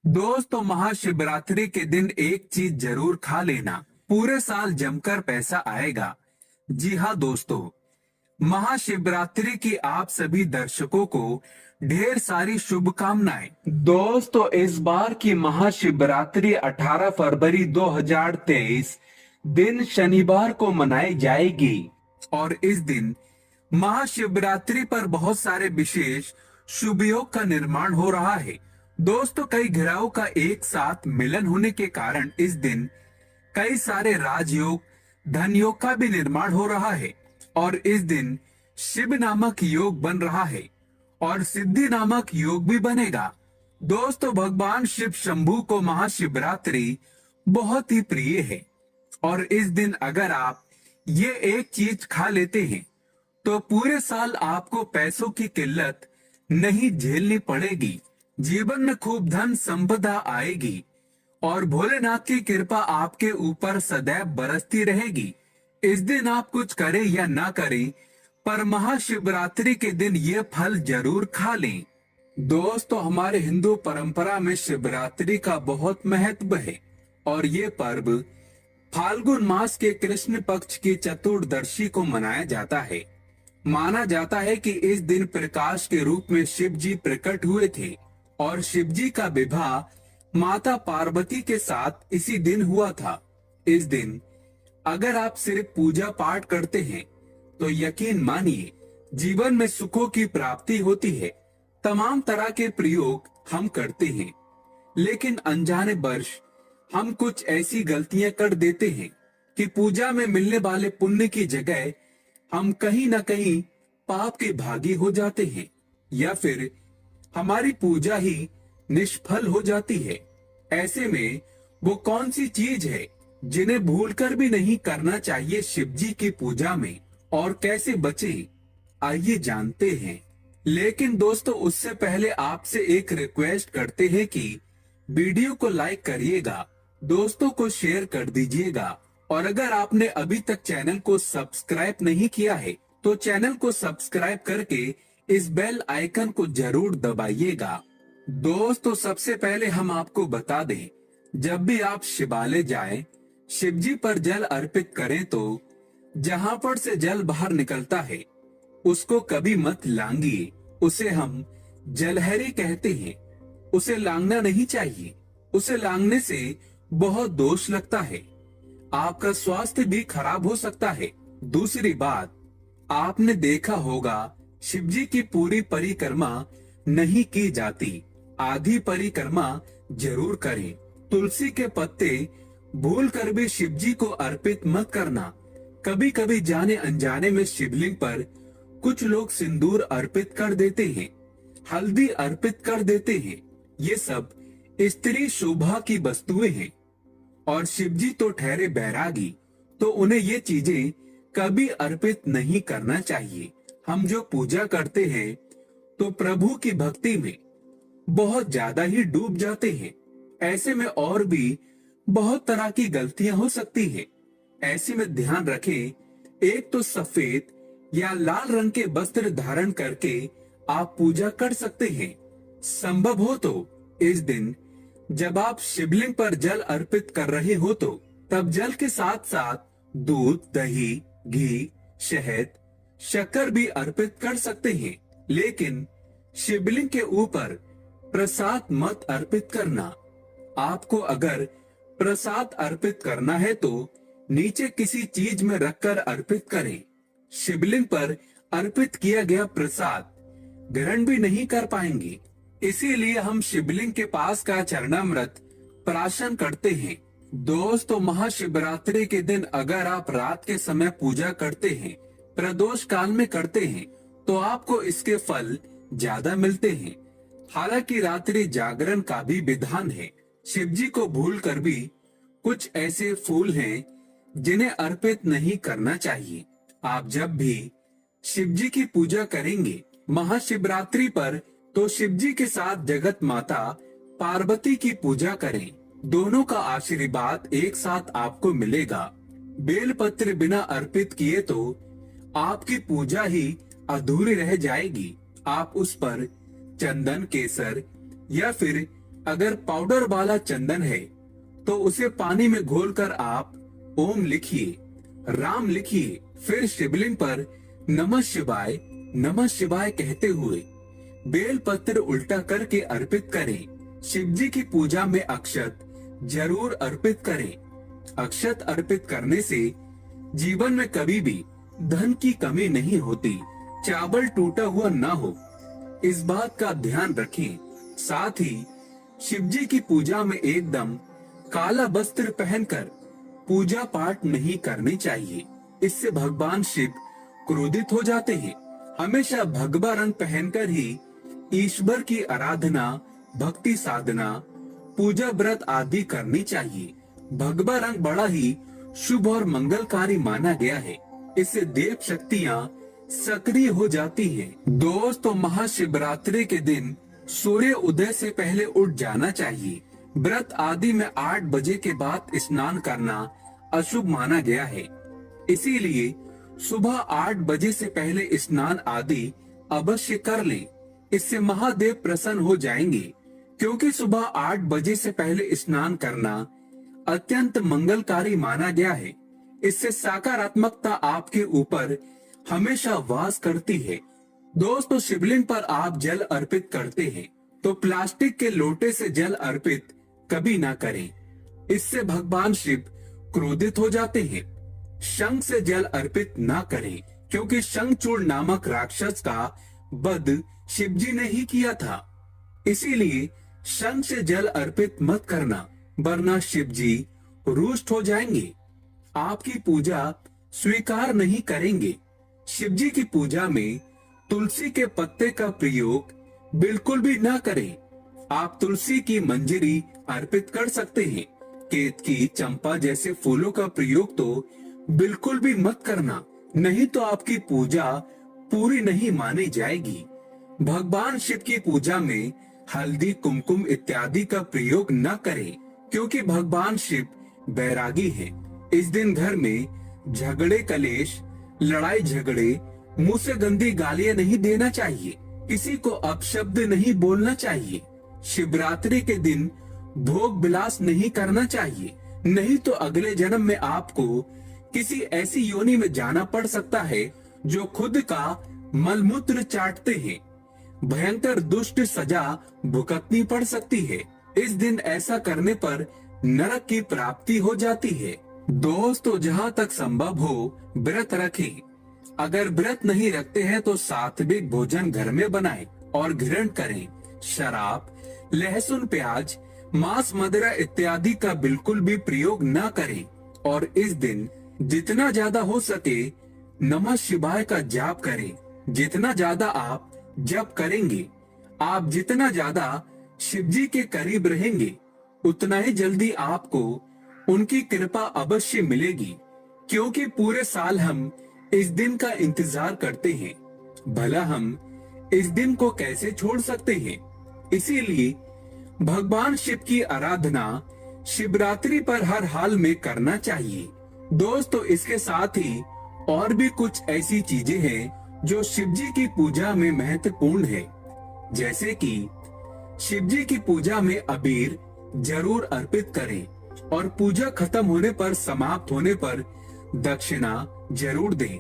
दोस्तों, महाशिवरात्रि के दिन एक चीज जरूर खा लेना, पूरे साल जमकर पैसा आएगा। जी हाँ दोस्तों, महाशिवरात्रि की आप सभी दर्शकों को ढेर सारी शुभकामनाएं। दोस्तों, इस बार की महाशिवरात्रि 18 फरवरी 2023 दिन शनिवार को मनाई जाएगी और इस दिन महाशिवरात्रि पर बहुत सारे विशेष शुभ योग का निर्माण हो रहा है। दोस्तों, कई ग्रहों का एक साथ मिलन होने के कारण इस दिन कई सारे राजयोग, धन योग का भी निर्माण हो रहा है और इस दिन शिव नामक योग बन रहा है और सिद्धि नामक योग भी बनेगा। दोस्तों, भगवान शिव शंभू को महाशिवरात्रि बहुत ही प्रिय है और इस दिन अगर आप ये एक चीज खा लेते हैं तो पूरे साल आपको पैसों की किल्लत नहीं झेलनी पड़ेगी, जीवन में खूब धन संपदा आएगी और भोलेनाथ की कृपा आपके ऊपर सदैव बरसती रहेगी। इस दिन आप कुछ करें या ना करें, पर महाशिवरात्रि के दिन ये फल जरूर खा लें। दोस्तों, हमारे हिंदू परंपरा में शिवरात्रि का बहुत महत्व है और ये पर्व फाल्गुन मास के कृष्ण पक्ष की चतुर्दशी को मनाया जाता है। माना जाता है कि इस दिन प्रकाश के रूप में शिव जी प्रकट हुए थे और शिव जी का विवाह माता पार्वती के साथ इसी दिन हुआ था। इस दिन अगर आप सिर्फ पूजा पाठ करते हैं तो यकीन मानिए जीवन में सुखों की प्राप्ति होती है। तमाम तरह के प्रयोग हम करते हैं, लेकिन अनजाने वर्ष हम कुछ ऐसी गलतियां कर देते हैं कि पूजा में मिलने वाले पुण्य की जगह हम कहीं न कहीं पाप के भागी हो जाते हैं या फिर हमारी पूजा ही निष्फल हो जाती है। ऐसे में वो कौन सी चीज है जिन्हें भूलकर भी नहीं करना चाहिए शिव जी की पूजा में और कैसे बचे, आइए जानते हैं। लेकिन दोस्तों, उससे पहले आपसे एक रिक्वेस्ट करते हैं कि वीडियो को लाइक करिएगा, दोस्तों को शेयर कर दीजिएगा और अगर आपने अभी तक चैनल को सब्सक्राइब नहीं किया है तो चैनल को सब्सक्राइब करके इस बेल आइकन को जरूर दबाइएगा। दोस्तों, सबसे पहले हम आपको बता दें, जब भी आप शिवालय जाएं, शिव जी पर जल अर्पित करें तो जहां पर से जल बाहर निकलता है उसको कभी मत लांगिए। उसे हम जलहरी कहते हैं। उसे लांगना नहीं चाहिए, उसे लांगने से बहुत दोष लगता है, आपका स्वास्थ्य भी खराब हो सकता है। दूसरी बात, आपने देखा होगा शिव जी की पूरी परिक्रमा नहीं की जाती, आधी परिक्रमा जरूर करें। तुलसी के पत्ते भूल कर भी शिव जी को अर्पित मत करना। कभी कभी जाने अनजाने में शिवलिंग पर कुछ लोग सिंदूर अर्पित कर देते हैं, हल्दी अर्पित कर देते हैं। ये सब स्त्री शोभा की वस्तुएं हैं और शिव जी तो ठहरे बैरागी, तो उन्हें ये चीजें कभी अर्पित नहीं करना चाहिए। हम जो पूजा करते हैं तो प्रभु की भक्ति में बहुत ज्यादा ही डूब जाते हैं। ऐसे में और भी बहुत तरह की गलतियां हो सकती है। ऐसे में ध्यान रखें, एक तो सफेद या लाल रंग के वस्त्र धारण करके आप पूजा कर सकते हैं। संभव हो तो इस दिन जब आप शिवलिंग पर जल अर्पित कर रहे हो तो तब जल के साथ साथ दूध, दही, घी, शहद, शक्कर भी अर्पित कर सकते हैं, लेकिन शिवलिंग के ऊपर प्रसाद मत अर्पित करना। आपको अगर प्रसाद अर्पित करना है तो नीचे किसी चीज में रखकर अर्पित करें। शिवलिंग पर अर्पित किया गया प्रसाद ग्रहण भी नहीं कर पाएंगे, इसीलिए हम शिवलिंग के पास का चरणामृत प्राशन करते हैं। दोस्तों, महाशिवरात्रि के दिन अगर आप रात के समय पूजा करते हैं, प्रदोष काल में करते हैं, तो आपको इसके फल ज्यादा मिलते हैं। हालांकि रात्रि जागरण का भी विधान है। शिव जी को भूल कर भी कुछ ऐसे फूल हैं जिन्हें अर्पित नहीं करना चाहिए। आप जब भी शिव जी की पूजा करेंगे महाशिवरात्रि पर तो शिव जी के साथ जगत माता पार्वती की पूजा करें। दोनों का आशीर्वाद एक साथ आपको मिलेगा। बेलपत्र बिना अर्पित किए तो आपकी पूजा ही अधूरी रह जाएगी। आप उस पर चंदन, केसर या फिर अगर पाउडर वाला चंदन है तो उसे पानी में घोलकर आप ओम लिखिए, राम लिखिए, फिर शिवलिंग पर नमः शिवाय कहते हुए बेल पत्र उल्टा करके अर्पित करें। शिव जी की पूजा में अक्षत जरूर अर्पित करें। अक्षत अर्पित करने से जीवन में कभी भी धन की कमी नहीं होती, चावल टूटा हुआ ना हो, इस बात का ध्यान रखें। साथ ही शिव जी की पूजा में एकदम काला वस्त्र पहनकर पूजा पाठ नहीं करनी चाहिए, इससे भगवान शिव क्रोधित हो जाते हैं। हमेशा भगवा रंग पहनकर ही ईश्वर की आराधना, भक्ति साधना, पूजा व्रत आदि करनी चाहिए। भगवा रंग बड़ा ही शुभ और मंगलकारी माना गया है, इससे देव शक्तियाँ सक्रिय हो जाती हैं। दोस्तों, महाशिवरात्रि के दिन सूर्य उदय से पहले उठ जाना चाहिए। व्रत आदि में 8 बजे के बाद स्नान करना अशुभ माना गया है, इसीलिए सुबह 8 बजे से पहले स्नान आदि अवश्य कर लें। इससे महादेव प्रसन्न हो जाएंगे, क्योंकि सुबह 8 बजे से पहले स्नान करना अत्यंत मंगलकारी माना गया है। इससे सकारात्मकता आपके ऊपर हमेशा वास करती है। दोस्तों, शिवलिंग पर आप जल अर्पित करते हैं तो प्लास्टिक के लोटे से जल अर्पित कभी ना करें, इससे भगवान शिव क्रोधित हो जाते हैं। शंख से जल अर्पित ना करें, क्योंकि शंखचूड़ नामक राक्षस का वध शिव जी ने ही किया था, इसीलिए शंख से जल अर्पित मत करना, वरना शिव जी रुष्ट हो जाएंगे, आपकी पूजा स्वीकार नहीं करेंगे। शिव जी की पूजा में तुलसी के पत्ते का प्रयोग बिल्कुल भी ना करें। आप तुलसी की मंजरी अर्पित कर सकते हैं। केतकी, चंपा जैसे फूलों का प्रयोग तो बिल्कुल भी मत करना, नहीं तो आपकी पूजा पूरी नहीं मानी जाएगी। भगवान शिव की पूजा में हल्दी, कुमकुम इत्यादि का प्रयोग न करें, क्योंकि भगवान शिव बैरागी हैं। इस दिन घर में झगड़े, कलेश, लड़ाई झगड़े, मुंह से गंदी गालियां नहीं देना चाहिए, किसी को अपशब्द नहीं बोलना चाहिए। शिवरात्रि के दिन भोग विलास नहीं करना चाहिए, नहीं तो अगले जन्म में आपको किसी ऐसी योनि में जाना पड़ सकता है जो खुद का मलमूत्र चाटते हैं। भयंकर दुष्ट सजा भुगतनी पड़ सकती है। इस दिन ऐसा करने पर नरक की प्राप्ति हो जाती है। दोस्तों, जहाँ तक संभव हो व्रत रखें। अगर व्रत नहीं रखते हैं तो सात्विक भोजन घर में बनाएं और ग्रहण करें। शराब, लहसुन, प्याज, मांस, मदिरा इत्यादि का बिल्कुल भी प्रयोग न करें और इस दिन जितना ज्यादा हो सके नमः शिवाय का जाप करें। जितना ज्यादा आप जप करेंगे, आप जितना ज्यादा शिव जी के करीब रहेंगे, उतना ही जल्दी आपको उनकी कृपा अवश्य मिलेगी, क्योंकि पूरे साल हम इस दिन का इंतजार करते हैं। भला हम इस दिन को कैसे छोड़ सकते हैं? इसीलिए भगवान शिव की आराधना शिवरात्रि पर हर हाल में करना चाहिए। दोस्तों, इसके साथ ही और भी कुछ ऐसी चीजें हैं जो शिव जी की पूजा में महत्वपूर्ण है, जैसे कि शिव जी की पूजा में अबीर जरूर अर्पित करें और पूजा खत्म होने पर, समाप्त होने पर दक्षिणा जरूर दें।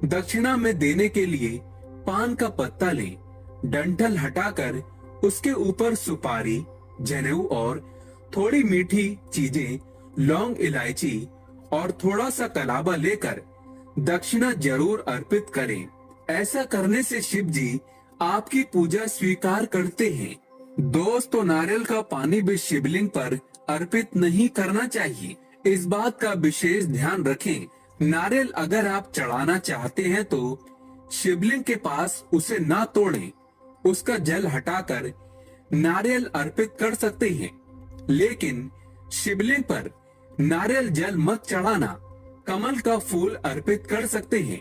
दक्षिणा में देने के लिए पान का पत्ता लें, डंठल हटाकर उसके ऊपर सुपारी, जनेऊ और थोड़ी मीठी चीजें, लौंग, इलायची और थोड़ा सा कलावा लेकर दक्षिणा जरूर अर्पित करें। ऐसा करने से शिव जी आपकी पूजा स्वीकार करते हैं। दोस्तों, नारियल का पानी भी शिवलिंग पर अर्पित नहीं करना चाहिए, इस बात का विशेष ध्यान रखें। नारियल अगर आप चढ़ाना चाहते हैं तो शिवलिंग के पास उसे ना तोड़ें, उसका जल हटाकर नारियल अर्पित कर सकते हैं, लेकिन शिवलिंग पर नारियल जल मत चढ़ाना। कमल का फूल अर्पित कर सकते हैं,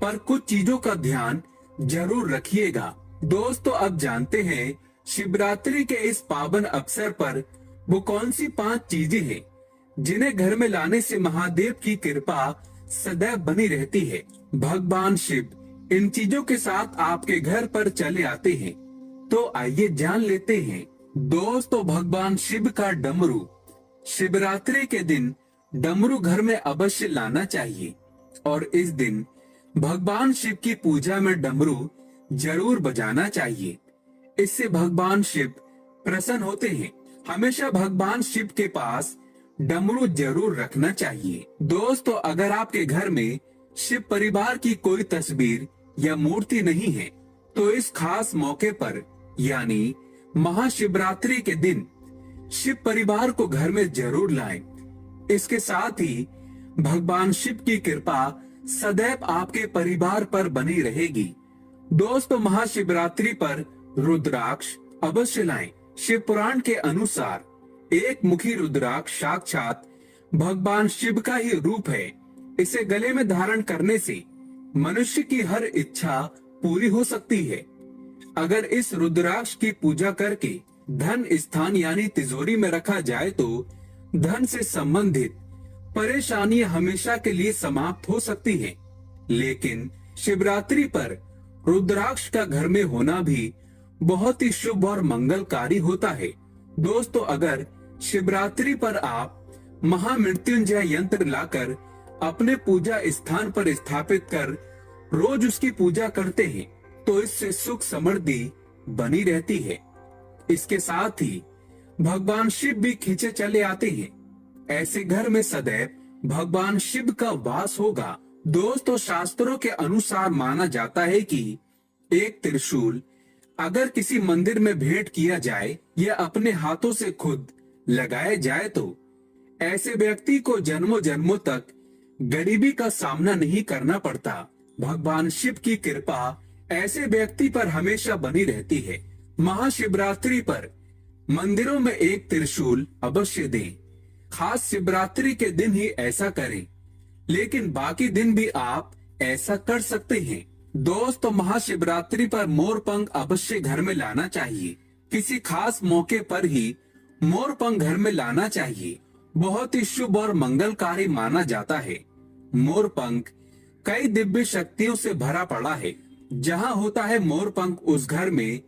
पर कुछ चीजों का ध्यान जरूर रखिएगा। दोस्तों, अब जानते हैं शिवरात्रि के इस पावन अवसर पर वो कौन सी 5 चीजें हैं जिन्हें घर में लाने से महादेव की कृपा सदैव बनी रहती है। भगवान शिव इन चीजों के साथ आपके घर पर चले आते हैं, तो आइए जान लेते हैं दोस्तों, भगवान शिव का डमरू। शिवरात्रि के दिन डमरू घर में अवश्य लाना चाहिए और इस दिन भगवान शिव की पूजा में डमरू जरूर बजाना चाहिए। इससे भगवान शिव प्रसन्न होते हैं। हमेशा भगवान शिव के पास डमरू जरूर रखना चाहिए। दोस्तों, अगर आपके घर में शिव परिवार की कोई तस्वीर या मूर्ति नहीं है तो इस खास मौके पर यानी महाशिवरात्रि के दिन शिव परिवार को घर में जरूर लाएं। इसके साथ ही भगवान शिव की कृपा सदैव आपके परिवार पर बनी रहेगी। दोस्तों, महाशिवरात्रि पर रुद्राक्ष अवश्य लाएं। शिव पुराण के अनुसार एक मुखी रुद्राक्ष साक्षात भगवान शिव का ही रूप है। इसे गले में धारण करने से मनुष्य की हर इच्छा पूरी हो सकती है। अगर इस रुद्राक्ष की पूजा करके धन स्थान यानी तिजोरी में रखा जाए तो धन से संबंधित परेशानियां हमेशा के लिए समाप्त हो सकती हैं। लेकिन शिवरात्रि पर रुद्राक्ष का घर में होना भी बहुत ही शुभ और मंगलकारी होता है। दोस्तों, अगर शिवरात्रि पर आप महामृत्युंजय यंत्र लाकर अपने पूजा स्थान पर स्थापित कर रोज उसकी पूजा करते हैं तो इससे सुख समृद्धि बनी रहती है। इसके साथ ही भगवान शिव भी खींचे चले आते हैं। ऐसे घर में सदैव भगवान शिव का वास होगा। दोस्तों, शास्त्रों के अनुसार माना जाता है कि एक त्रिशूल अगर किसी मंदिर में भेंट किया जाए या अपने हाथों से खुद लगाया जाए तो ऐसे व्यक्ति को जन्मों जन्मों तक गरीबी का सामना नहीं करना पड़ता। भगवान शिव की कृपा ऐसे व्यक्ति पर हमेशा बनी रहती है। महाशिवरात्रि पर मंदिरों में एक त्रिशूल अवश्य दें। खास शिवरात्रि के दिन ही ऐसा करें, लेकिन बाकी दिन भी आप ऐसा कर सकते हैं। दोस्तों, महाशिवरात्रि पर मोर पंख अवश्य घर में लाना चाहिए। किसी खास मौके पर ही मोर पंख घर में लाना चाहिए। बहुत ही शुभ और मंगलकारी माना जाता है। मोर पंख कई दिव्य शक्तियों से भरा पड़ा है। जहाँ होता है मोर पंख उस घर में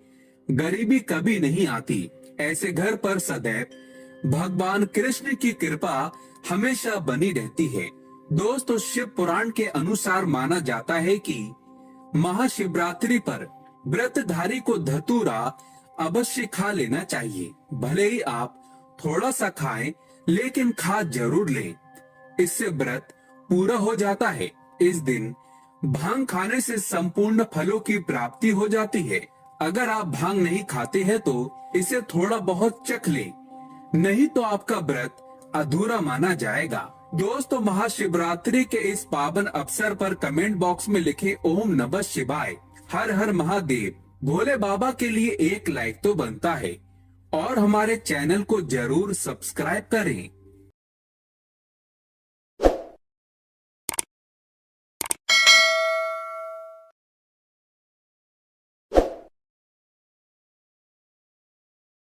गरीबी कभी नहीं आती। ऐसे घर पर सदैव भगवान कृष्ण की कृपा हमेशा बनी रहती है। दोस्तों, शिव पुराण के अनुसार माना जाता है कि महाशिवरात्रि पर व्रतधारी को धतूरा अवश्य खा लेना चाहिए। भले ही आप थोड़ा सा खाएं, लेकिन खा जरूर लें। इससे व्रत पूरा हो जाता है। इस दिन भांग खाने से संपूर्ण फलों की प्राप्ति हो जाती है। अगर आप भांग नहीं खाते हैं तो इसे थोड़ा बहुत चख लें, नहीं तो आपका व्रत अधूरा माना जाएगा। दोस्तों, महाशिवरात्रि के इस पावन अवसर पर कमेंट बॉक्स में लिखें ओम नमः शिवाय, हर हर महादेव। भोले बाबा के लिए एक लाइक तो बनता है और हमारे चैनल को जरूर सब्सक्राइब करें।